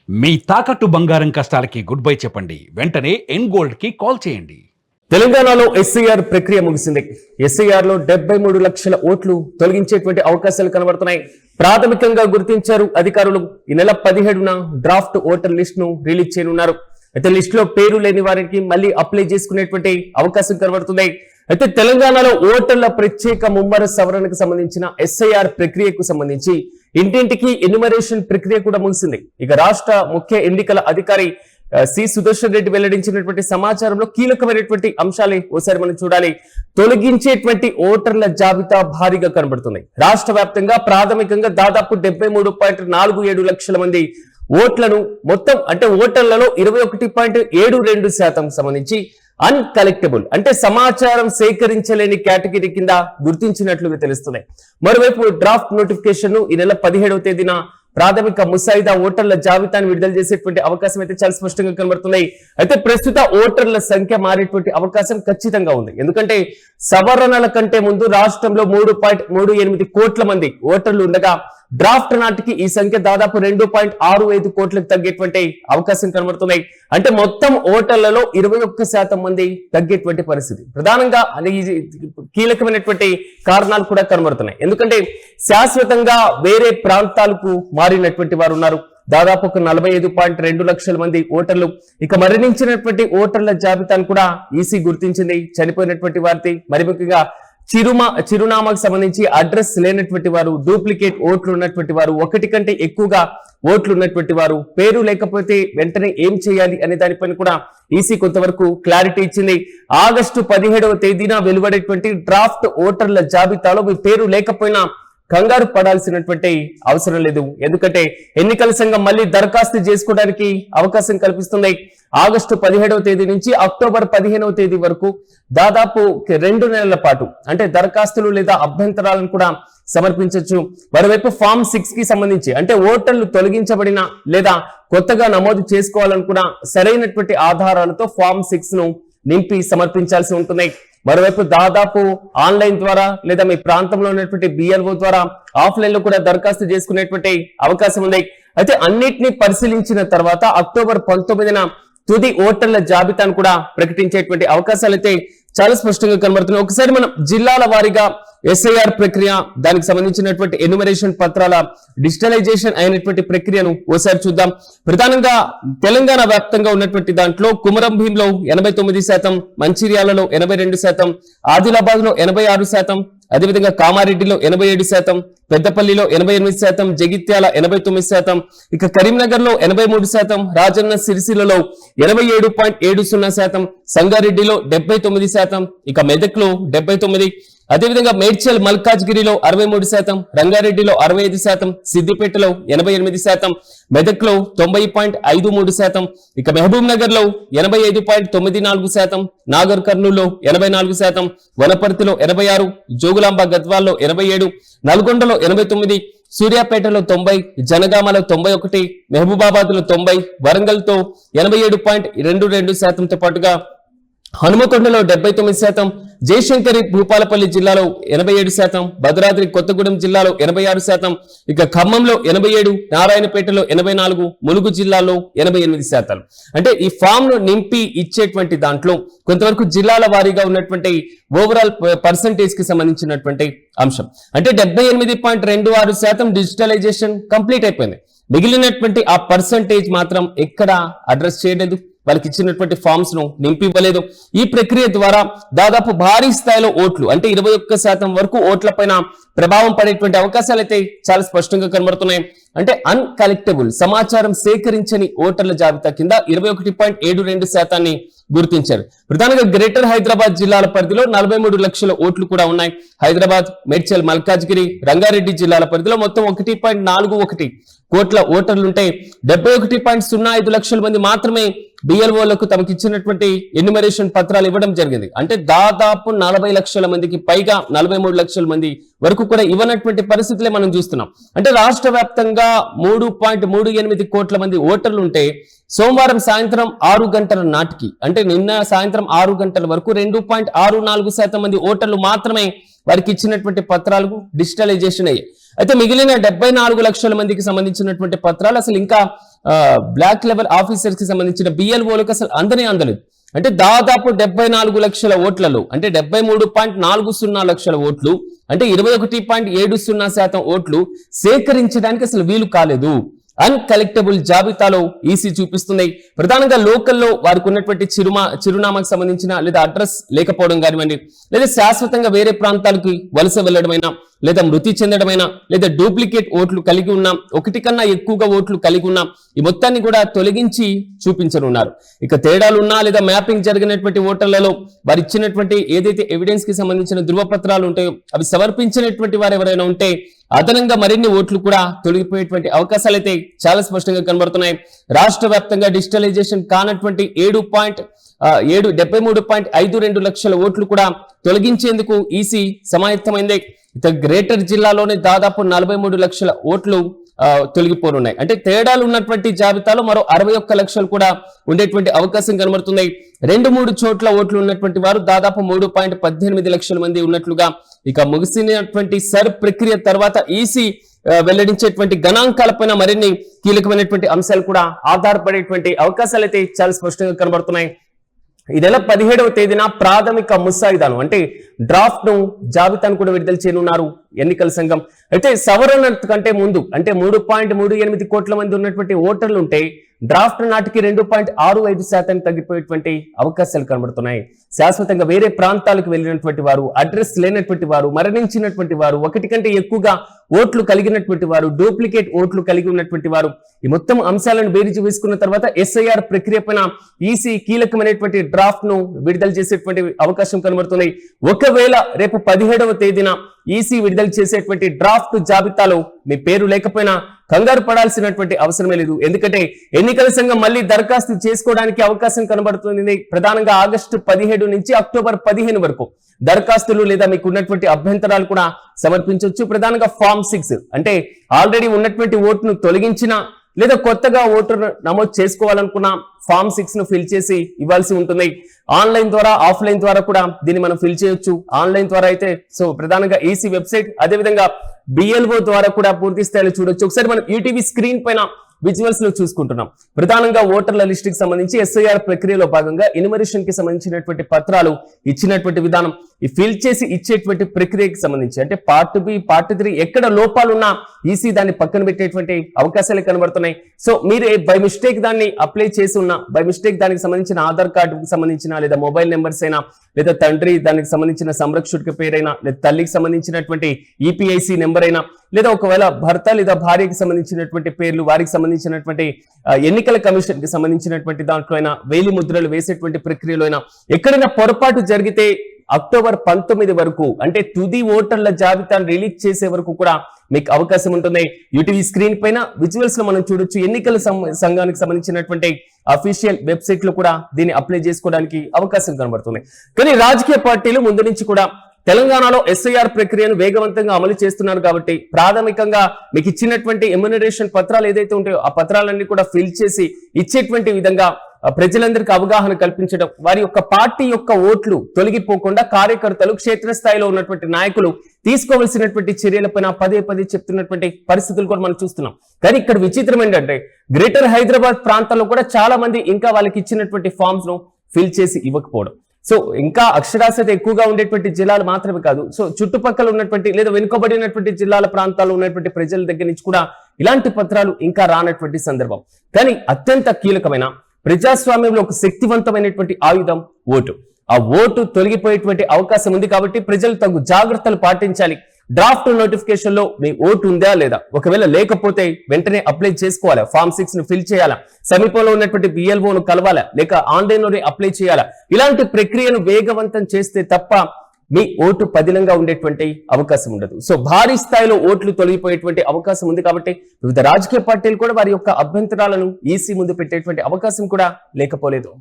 మీ తాకట్టు బంగారం కష్టాలకి good bye చెప్పండి. వెంటనే ఎన్ గోల్డ్ కి కాల్ చేయండి. తెలంగాణలో ఎస్ఐఆర్ ప్రక్రియ ముగిసింది. ఎస్ఐఆర్ లో 73 లక్షల ఓట్లు తొలగించేటువంటి అవకాశాలు కనబడుతున్నాయి. ప్రాథమికంగా గుర్తించారు అధికారులు. ఈ నెల 17న డ్రాఫ్ట్ ఓటర్ లిస్ట్ ను రిలీజ్ చేయనున్నారు. అయితే లిస్ట్ లో పేరు లేని వారికి మళ్ళీ అప్లై చేసుకునేటువంటి అవకాశం కనబడుతుంది. అయితే తెలంగాణలో ఓటర్ల ప్రత్యేక ముమ్మర సవరణకు సంబంధించిన ఎస్ఐఆర్ ప్రక్రియకు సంబంధించి ఇంటింటికి ఎన్యుమరేషన్ ప్రక్రియ కూడా ముగిసింది. ఇక రాష్ట్ర ముఖ్య ఎన్నికల అధికారి సి సుదర్శన్ రెడ్డి వెల్లడించినటువంటి సమాచారంలో కీలకమైనటువంటి అంశాలే ఓసారి మనం చూడాలి. తొలగించేటువంటి ఓటర్ల జాబితా భారీగా కనబడుతుంది. రాష్ట్ర వ్యాప్తంగా ప్రాథమికంగా దాదాపు 73.47 లక్షల మంది ఓట్లను మొత్తం అంటే ఓటర్లలో 21.72% సంబంధించి అన్కలెక్టబుల్ అంటే సమాచారం సేకరించలేని కేటగిరీ కింద గుర్తించినట్లుగా తెలుస్తున్నాయి. మరోవైపు డ్రాఫ్ట్ నోటిఫికేషన్ ను ఈ నెల 17వ తేదీన ప్రాథమిక ముసాయిదా ఓటర్ల జాబితాను విడుదల చేసేటువంటి అవకాశం అయితే చాలా స్పష్టంగా కనబడుతున్నాయి. అయితే ప్రస్తుత ఓటర్ల సంఖ్య మారేటువంటి అవకాశం ఖచ్చితంగా ఉంది. ఎందుకంటే సవరణల కంటే ముందు రాష్ట్రంలో 3.38 కోట్ల మంది ఓటర్లు ఉండగా డ్రాఫ్ట్ నాటికి ఈ సంఖ్య దాదాపు 2.65 కోట్లకు తగ్గేటువంటి అవకాశం కనబడుతున్నాయి. అంటే మొత్తం ఓటర్లలో 21% మంది తగ్గేటువంటి పరిస్థితి. ప్రధానంగా కీలకమైనటువంటి కారణాలు కూడా కనబడుతున్నాయి. ఎందుకంటే శాశ్వతంగా వేరే ప్రాంతాలకు మారినటువంటి వారు ఉన్నారు. దాదాపు ఒక 45.2 లక్షల మంది ఓటర్లు. ఇక మరణించినటువంటి ఓటర్ల జాబితాను కూడా ఈసీ గుర్తించింది. చనిపోయినటువంటి వారిని మరి ముఖ్యంగా చిరునామాకు సంబంధించి అడ్రస్ లేనటువంటి వారు, డూప్లికేట్ ఓట్లు ఉన్నటువంటి వారు, ఒకటి కంటే ఎక్కువగా ఓట్లు ఉన్నటువంటి వారు, పేరు లేకపోతే వెంటనే ఏం చేయాలి అనే దానిపైన కూడా ఈసీ కొంతవరకు క్లారిటీ ఇచ్చింది. ఆగస్టు 17వ తేదీన వెలువడేటువంటి డ్రాఫ్ట్ ఓటర్ల జాబితాలో మీ పేరు లేకపోయినా కంగారు పడాల్సినటువంటి అవసరం లేదు. ఎందుకంటే ఎన్నికల సంఘం మళ్ళీ దరఖాస్తు చేసుకోవడానికి అవకాశం కల్పిస్తుంది. ఆగస్టు 17వ తేదీ నుంచి అక్టోబర్ 15వ తేదీ వరకు దాదాపు 2 నెలల పాటు అంటే దరఖాస్తులు లేదా అభ్యంతరాలను కూడా సమర్పించవచ్చు. మరోవైపు ఫామ్ 6 కి సంబంధించి అంటే ఓటర్లు తొలగించబడిన లేదా కొత్తగా నమోదు చేసుకోవాలనుకున్న సరైనటువంటి ఆధారాలతో ఫామ్ 6 ను నింపి సమర్పించాల్సి ఉంటుంది. మరోవైపు దాదాపు ఆన్లైన్ ద్వారా లేదా మీ ప్రాంతంలో ఉన్నటువంటి బిఎల్ఓ ద్వారా ఆఫ్లైన్ లో కూడా దరఖాస్తు చేసుకునేటువంటి అవకాశం ఉంది. అయితే అన్నిటినీ పరిశీలించిన తర్వాత అక్టోబర్ 19న తుది ఓటర్ల జాబితాను కూడా ప్రకటించేటువంటి అవకాశాలు అయితే చాలా స్పష్టంగా కనబడుతున్నాయి. ఒకసారి మనం జిల్లాల వారీగా ఎస్ఐఆర్ ప్రక్రియ, దానికి సంబంధించినటువంటి ఎన్యుమరేషన్ పత్రాల డిజిటలైజేషన్ అయినటువంటి ప్రక్రియను ఓసారి చూద్దాం. ప్రధానంగా తెలంగాణ వ్యాప్తంగా ఉన్నటువంటి దాంట్లో కుమరం భీంలో 89%, మంచిర్యాలలో 82%, ఆదిలాబాద్ లో 86%, అదేవిధంగా కామారెడ్డిలో 87%, పెద్దపల్లిలో 88%, జగిత్యాల 89%, ఇక కరీంనగర్ లో 83%, రాజన్న సిరిసిల్లలో 87.70%, సంగారెడ్డిలో 79%, ఇక మెదక్ లో 79%, అదేవిధంగా మేడ్చల్ మల్కాజ్గిరిలో 63%, రంగారెడ్డిలో 65%, సిద్దిపేటలో 88%, మెదక్ లో 90.53%, ఇక మహబూబ్ నగర్ లో 85.94%, నాగర్ కర్నూల్లో 84%, వనపర్తిలో 86%, జోగులాంబ గద్వాల్లో 87%, నల్గొండలో 89%, సూర్యాపేటలో 90%, జనగామలో 91%, మహబూబాబాద్ లో 90%, వరంగల్ తో 87.22%తో పాటుగా హనుమకొండలో 79%, జయశంకరి భూపాలపల్లి జిల్లాలో 87%, భద్రాద్రి కొత్తగూడెం జిల్లాలో 86%, ఇక ఖమ్మంలో 87%, నారాయణపేటలో 84%, ములుగు జిల్లాలో 88%. అంటే ఈ ఫామ్ ను నింపి ఇచ్చేటువంటి దాంట్లో కొంతవరకు జిల్లాల వారీగా ఉన్నటువంటి ఓవరాల్ పర్సంటేజ్ కి సంబంధించినటువంటి అంశం అంటే 78.26% డిజిటలైజేషన్ కంప్లీట్ అయిపోయింది. మిగిలినటువంటి ఆ పర్సంటేజ్ మాత్రం ఎక్కడ అడ్రస్ చేయలేదు, వాళ్ళకి ఇచ్చినటువంటి ఫామ్స్ ను నింపివ్వలేదు. ఈ ప్రక్రియ ద్వారా దాదాపు భారీ స్థాయిలో ఓట్లు అంటే 21% వరకు ఓట్ల పైన ప్రభావం పడేటువంటి అవకాశాలు అయితే చాలా స్పష్టంగా కనబడుతున్నాయి. అంటే అన్కలెక్టబుల్ సమాచారం సేకరించని ఓటర్ల జాబితా కింద 21.72% గుర్తించారు. ప్రధానంగా గ్రేటర్ హైదరాబాద్ జిల్లాల పరిధిలో 43 లక్షల ఓట్లు కూడా ఉన్నాయి. హైదరాబాద్, మేడ్చల్, మల్కాజ్గిరి, రంగారెడ్డి జిల్లాల పరిధిలో మొత్తం 1.41 కోట్ల ఓటర్లుంటే 71.05 లక్షల మంది మాత్రమే బిఎల్ఓలకు తమకు ఇచ్చినటువంటి ఎన్యుమరేషన్ పత్రాలు ఇవ్వడం జరిగింది. అంటే దాదాపు 40 లక్షల మందికి పైగా 43 లక్షల మంది వరకు కూడా ఇవ్వనటువంటి పరిస్థితులే మనం చూస్తున్నాం. అంటే రాష్ట్ర వ్యాప్తంగా 3.38 కోట్ల మంది ఓటర్లు ఉంటే సోమవారం సాయంత్రం 6 గంటల నాటికి అంటే నిన్న సాయంత్రం 6 గంటల వరకు 2.64% మంది ఓటర్లు మాత్రమే వారికి ఇచ్చినటువంటి పత్రాలకు డిజిటలైజేషన్ అయ్యాయి. అయితే మిగిలిన 74 లక్షల మందికి సంబంధించినటువంటి పత్రాలు అసలు ఇంకా బ్లాక్ లెవెల్ ఆఫీసర్స్ కి సంబంధించిన బిఎల్ఓలకు అసలు అందలేదు. అంటే దాదాపు 74 లక్షల ఓట్లలో అంటే 73.40 లక్షల ఓట్లు అంటే 21.70% ఓట్లు సేకరించడానికి అసలు వీలు కాలేదు. అన్కలెక్టబుల్ జాబితాలో ఈసీ చూపిస్తుంది. ప్రధానంగా లోకల్లో వారికి ఉన్నటువంటి చిరునామాకు సంబంధించిన లేదా అడ్రస్ లేకపోవడం కానివ్వండి, లేదా శాశ్వతంగా వేరే ప్రాంతాలకు వలస వెళ్లడమైనా, లేదా మృతి చెందడమైనా, లేదా డూప్లికేట్ ఓట్లు కలిగి ఉన్నా, ఒకటి కన్నా ఎక్కువగా ఓట్లు కలిగి ఉన్నా ఈ మొత్తాన్ని కూడా తొలగించి చూపించనున్నారు. ఇక తేడాలున్నా లేదా మ్యాపింగ్ జరిగినటువంటి ఓటర్లలో వారు ఇచ్చినటువంటి ఏదైతే ఎవిడెన్స్ కి సంబంధించిన ధృవపత్రాలు ఉంటాయో అవి సమర్పించినటువంటి వారు ఎవరైనా ఉంటే అదనంగా మరిన్ని ఓట్లు కూడా తొలగిపోయేటువంటి అవకాశాలు అయితే చాలా స్పష్టంగా కనబడుతున్నాయి. రాష్ట్ర వ్యాప్తంగా డిజిటలైజేషన్ కానటువంటి 73.52 లక్షల ఓట్లు కూడా తొలగించేందుకు ఈసీ సమాయత్తమైంది. ఇక గ్రేటర్ జిల్లాలోనే దాదాపు 43 లక్షల ఓట్లు తొలగిపోనున్నాయి. అంటే తేడాలు ఉన్నటువంటి జాబితాలో మరో 61 లక్షలు కూడా ఉండేటువంటి అవకాశం కనబడుతుంది. 2-3 చోట్ల ఓట్లు ఉన్నటువంటి వారు దాదాపు 3.18 లక్షల మంది ఉన్నట్లుగా ఇక ముగిసినటువంటి సర్ ప్రక్రియ తర్వాత ఈసీ వెల్లడించేటువంటి గణాంకాలపైన మరిన్ని కీలకమైనటువంటి అంశాలు కూడా ఆధారపడేటువంటి అవకాశాలు అయితే చాలా స్పష్టంగా కనబడుతున్నాయి. ఈ నెల 17వ తేదీన ప్రాథమిక ముసాయిదాను అంటే డ్రాఫ్ట్ ను జాబితాను కూడా విడుదల చేయనున్నారు ఎన్నికల సంఘం. అయితే సవరణ కంటే ముందు అంటే 3.38 కోట్ల మంది ఉన్నటువంటి ఓటర్లు ఉంటే డ్రాఫ్ట్ నాటికి 2.65% తగ్గిపోయేటువంటి అవకాశాలు కనబడుతున్నాయి. శాశ్వతంగా వేరే ప్రాంతాలకు వెళ్ళినటువంటి వారు, అడ్రస్ లేనటువంటి వారు, మరణించినటువంటి వారు, ఒకటి కంటే ఎక్కువగా ఓట్లు కలిగినటువంటి వారు, డూప్లికేట్ ఓట్లు కలిగి ఉన్నటువంటి వారు ఈ మొత్తం అంశాలను బేరీజు వేసుకున్న తర్వాత ఎస్ఐఆర్ ప్రక్రియ పైన ఈసీ కీలకమైనటువంటి డ్రాఫ్ట్ ను విడుదల చేసేటువంటి అవకాశం కనబడుతుంది. ఒకవేళ రేపు 17వ తేదీన ఈసీ విడుదల చేసేటువంటి డ్రాఫ్ట్ జాబితాలో మీ పేరు లేకపోయినా కంగారు పడాల్సినటువంటి అవసరమే లేదు. ఎందుకంటే ఎన్నికల సంఘం మళ్ళీ దరఖాస్తు చేసుకోవడానికి అవకాశం కనబడుతుంది. ప్రధానంగా ఆగస్టు 17 నుంచి అక్టోబర్ 15 వరకు దరఖాస్తులు లేదా మీకు ఉన్నటువంటి అభ్యంతరాలు కూడా సమర్పించవచ్చు. ప్రధానంగా ఫామ్ 6 అంటే ఆల్రెడీ ఉన్నటువంటి ఓటును తొలగించిన లేదా కొత్తగా ఓటర్ నమోదు చేసుకోవాలనుకున్న ఫామ్ 6 ను ఫిల్ చేసి ఇవ్వాల్సి ఉంటుంది. ఆన్లైన్ ద్వారా, ఆఫ్లైన్ ద్వారా కూడా దీన్ని మనం ఫిల్ చేయొచ్చు. ఆన్లైన్ ద్వారా అయితే ప్రధానంగా ఈసీ వెబ్సైట్, అదేవిధంగా బిఎల్ఓ ద్వారా కూడా పూర్తి స్థాయిలో చూడొచ్చు. ఒకసారి మనం ఈటీవీ స్క్రీన్ పైన విజువల్స్ లో చూసుకుంటున్నాం. ప్రధానంగా ఓటర్ల లిస్ట్ కి సంబంధించి ఎస్ఐఆర్ ప్రక్రియలో భాగంగా ఎన్యుమరేషన్ కి సంబంధించినటువంటి పత్రాలు ఇచ్చినటువంటి విధానం, ఈ ఫిల్ చేసి ఇచ్చేటువంటి ప్రక్రియకి సంబంధించి అంటే పార్ట్ బి, పార్ట్ 3 ఎక్కడ లోపాలున్నా ఈసీ దాన్ని పక్కన పెట్టేటువంటి అవకాశాలు కనబడుతున్నాయి. సో మీరు బై మిస్టేక్ దాన్ని అప్లై చేసి ఉన్నా, బై మిస్టేక్ దానికి సంబంధించిన ఆధార్ కార్డుకి సంబంధించిన లేదా మొబైల్ నెంబర్స్ అయినా, లేదా తండ్రి దానికి సంబంధించిన సంరక్షకుడి పేరైనా, లేదా తల్లికి సంబంధించినటువంటి ఈపీఐసి నెంబర్ అయినా, లేదా ఒకవేళ భర్త లేదా భార్యకి సంబంధించినటువంటి పేర్లు, వారికి సంబంధించినటువంటి ఎన్నికల కమిషన్ కి సంబంధించినటువంటి దాంట్లో అయినా, వేలి ముద్రలు వేసేటువంటి ప్రక్రియలో అయినా ఎక్కడైనా పొరపాటు జరిగితే అక్టోబర్ 19 వరకు అంటే తుది ఓటర్ల జాబితాను రిలీజ్ చేసే వరకు కూడా మీకు అవకాశం ఉంటుంది. యూటీవీ స్క్రీన్ పైన విజువల్స్ లో మనం చూడొచ్చు. ఎన్నికల సంఘానికి సంబంధించినటువంటి అఫీషియల్ వెబ్సైట్ లో కూడా దీన్ని అప్లై చేసుకోవడానికి అవకాశం కనబడుతుంది. కానీ రాజకీయ పార్టీలు ముందు నుంచి కూడా తెలంగాణలో ఎస్ఐఆర్ ప్రక్రియను వేగవంతంగా అమలు చేస్తున్నారు కాబట్టి ప్రాథమికంగా మీకు ఇచ్చినటువంటి ఎమ్యునరేషన్ పత్రాలు ఏదైతే ఉంటాయో ఆ పత్రాలన్నీ కూడా ఫిల్ చేసి ఇచ్చేటువంటి విధంగా ప్రజలందరికీ అవగాహన కల్పించడం, వారి యొక్క పార్టీ యొక్క ఓట్లు తొలగిపోకుండా కార్యకర్తలు, క్షేత్రస్థాయిలో ఉన్నటువంటి నాయకులు తీసుకోవాల్సినటువంటి చర్యలపైన పదే చెప్తున్నటువంటి పరిస్థితులు కూడా మనం చూస్తున్నాం. కానీ ఇక్కడ విచిత్రం ఏంటంటే గ్రేటర్ హైదరాబాద్ ప్రాంతాల్లో కూడా చాలా మంది ఇంకా వాళ్ళకి ఇచ్చినటువంటి ఫామ్స్ ను ఫిల్ చేసి ఇవ్వకపోవడం. సో ఇంకా అక్షరాస్యత ఎక్కువగా ఉండేటువంటి జిల్లాలు మాత్రమే కాదు, సో చుట్టుపక్కల ఉన్నటువంటి లేదా వెనుకబడినటువంటి జిల్లాల ప్రాంతాల్లో ఉన్నటువంటి ప్రజల దగ్గర నుంచి కూడా ఇలాంటి పత్రాలు ఇంకా రానటువంటి సందర్భం. కానీ అత్యంత కీలకమైన ప్రజాస్వామ్యంలో ఒక శక్తివంతమైనటువంటి ఆయుధం ఓటు. ఆ ఓటు తొలగిపోయేటువంటి అవకాశం ఉంది కాబట్టి ప్రజలు తగు జాగ్రత్తలు పాటించాలి. డ్రాఫ్ట్ నోటిఫికేషన్ లో మీ ఓటు ఉందా లేదా, ఒకవేళ లేకపోతే వెంటనే అప్లై చేసుకోవాలా, ఫామ్ 6 ను ఫిల్ చేయాలా, సమీపంలో ఉన్నటువంటి బిఎల్ఓను కలవాలా, లేక ఆన్లైన్ లోనే అప్లై చేయాలా. ఇలాంటి ప్రక్రియను వేగవంతం చేస్తే తప్ప మీ ఓటు పదిలంగా ఉండేటువంటి అవకాశం ఉండదు. సో భారీ స్థాయిలో ఓట్లు తొలగిపోయేటువంటి అవకాశం ఉంది కాబట్టి వివిధ రాజకీయ పార్టీలు కూడా వారి యొక్క అభ్యంతరాలను ఈసీ ముందు పెట్టేటువంటి అవకాశం కూడా లేకపోలేదు.